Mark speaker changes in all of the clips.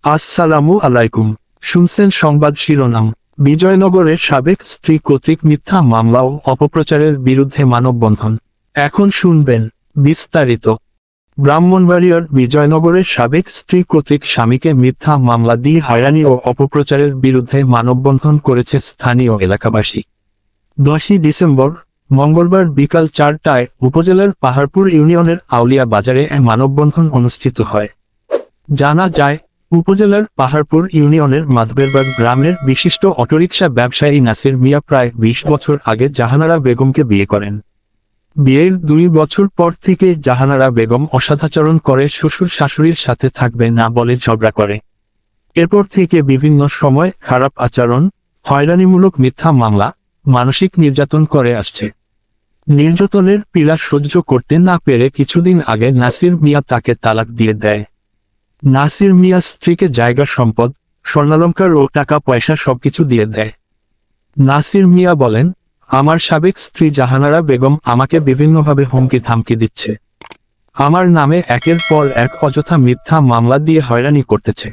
Speaker 1: আসসালামু আলাইকুম। শুনছেন সংবাদ শিরোনাম। বিজয়নগরের সাবেক স্ত্রী কর্তৃক মিথ্যা মামলা ও অপপ্রচারের বিরুদ্ধে মানববন্ধন। এখন শুনবেন বিস্তারিত। ব্রাহ্মণবাড়িয়ার বিজয়নগরের সাবেক স্ত্রী কর্তৃক স্বামীকে মিথ্যা মামলা দিয়ে হয়রানি ও অপপ্রচারের বিরুদ্ধে মানববন্ধন করেছে স্থানীয় এলাকাবাসী। 10ই ডিসেম্বর মঙ্গলবার বিকাল 4টায় উপজেলার পাহাড়পুর ইউনিয়নের আউলিয়া বাজারে মানববন্ধন অনুষ্ঠিত হয়। জানা যায়, উপজেলার পাহাড়পুর ইউনিয়নের মাধবেরবাগ গ্রামের বিশিষ্ট অটোরিকশা ব্যবসায়ী নাসির মিয়া প্রায় 20 বছর আগে জাহানারা বেগমকে বিয়ে করেন। বিয়ের 2 বছর পর থেকে জাহানারা বেগম অসদাচরণ করে শ্বশুর শাশুড়ির সাথে থাকবে না বলে ঝগড়া করে। এরপর থেকে বিভিন্ন সময় খারাপ আচরণ, হয়রানিমূলক মিথ্যা মামলা, মানসিক নির্যাতন করে আসছে। নির্যাতনের পীড়া সহ্য করতে না পেরে কিছুদিন আগে নাসির মিয়া তাকে তালাক দিয়ে দেয়। নাসির মিয়া স্ত্রীকে জায়গা সম্পদ, স্বর্ণালংকার ও টাকা পয়সা সবকিছু দিয়ে দেয়। নাসির মিয়া বলেন, আমার সাবেক স্ত্রী জাহানারা বেগম আমাকে বিভিন্নভাবে হুমকি ধামকি দিচ্ছে। আমার নামে একের পর এক অযথা মিথ্যা মামলা দিয়ে হয়রানি করতেছে।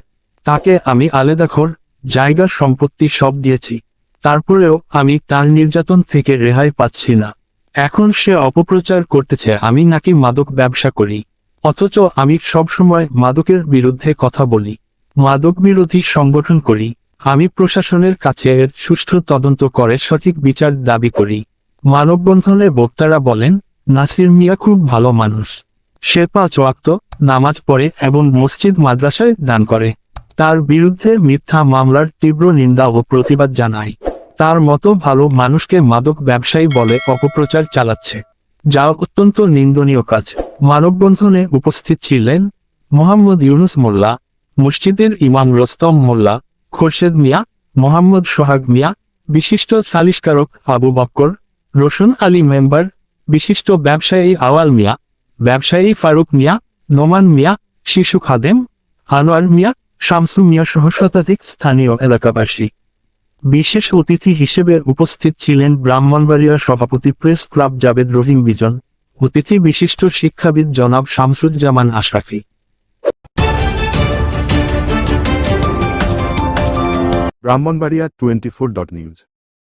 Speaker 1: তাকে আমি আলাদাঘর, জায়গা সম্পত্তি সব দিয়েছি, তারপরেও আমি তার নির্যাতন থেকে রেহাই পাচ্ছি না। এখন সে অপপ্রচার করতেছে আমি নাকি মাদক ব্যবসা করি, অথচ আমি সবসময় মাদকের বিরুদ্ধে কথা বলি, মাদক বিরোধী সংগঠন করি। আমি প্রশাসনের কাছে এর সুষ্ঠু তদন্ত করে সঠিক বিচার দাবি করি। মানববন্ধনে বক্তারা বলেন, নাসির মিয়া খুব ভালো মানুষ। সে 5 ওয়াক্ত নামাজ পড়ে এবং মসজিদ মাদ্রাসায় দান করে। তার বিরুদ্ধে মিথ্যা মামলার তীব্র নিন্দা ও প্রতিবাদ জানায়। তার মতো ভালো মানুষকে মাদক ব্যবসায়ী বলে অপপ্রচার চালাচ্ছে, যা অত্যন্ত নিন্দনীয় কাজ। মানববন্ধনে উপস্থিত ছিলেন মোহাম্মদ ইউনুস মোল্লা, মসজিদের ইমাম রস্তম মোল্লা, খোরশেদ মিয়া, মোহাম্মদ সোহাগ মিয়া, বিশিষ্ট সালিশকারক আবু বক্কর, রোশন আলী মেম্বার, বিশিষ্ট ব্যবসায়ী আওয়াল মিয়া, ব্যবসায়ী ফারুক মিয়া, নোমান মিয়া, শিশু খাদেম, আনোয়ার মিয়া, শামসু মিয়া সহ শতাধিক স্থানীয় এলাকাবাসী। বিশেষ অতিথি হিসেবে উপস্থিত ছিলেন ব্রাহ্মণবাড়িয়া সভাপতি প্রেস ক্লাব জাবেদ রহিম বিজন, অতিথি বিশিষ্ট শিক্ষাবিদ জনাব শামসুজ্জামান আশরাফি।
Speaker 2: ব্রাহ্মণবাড়িয়া 24.news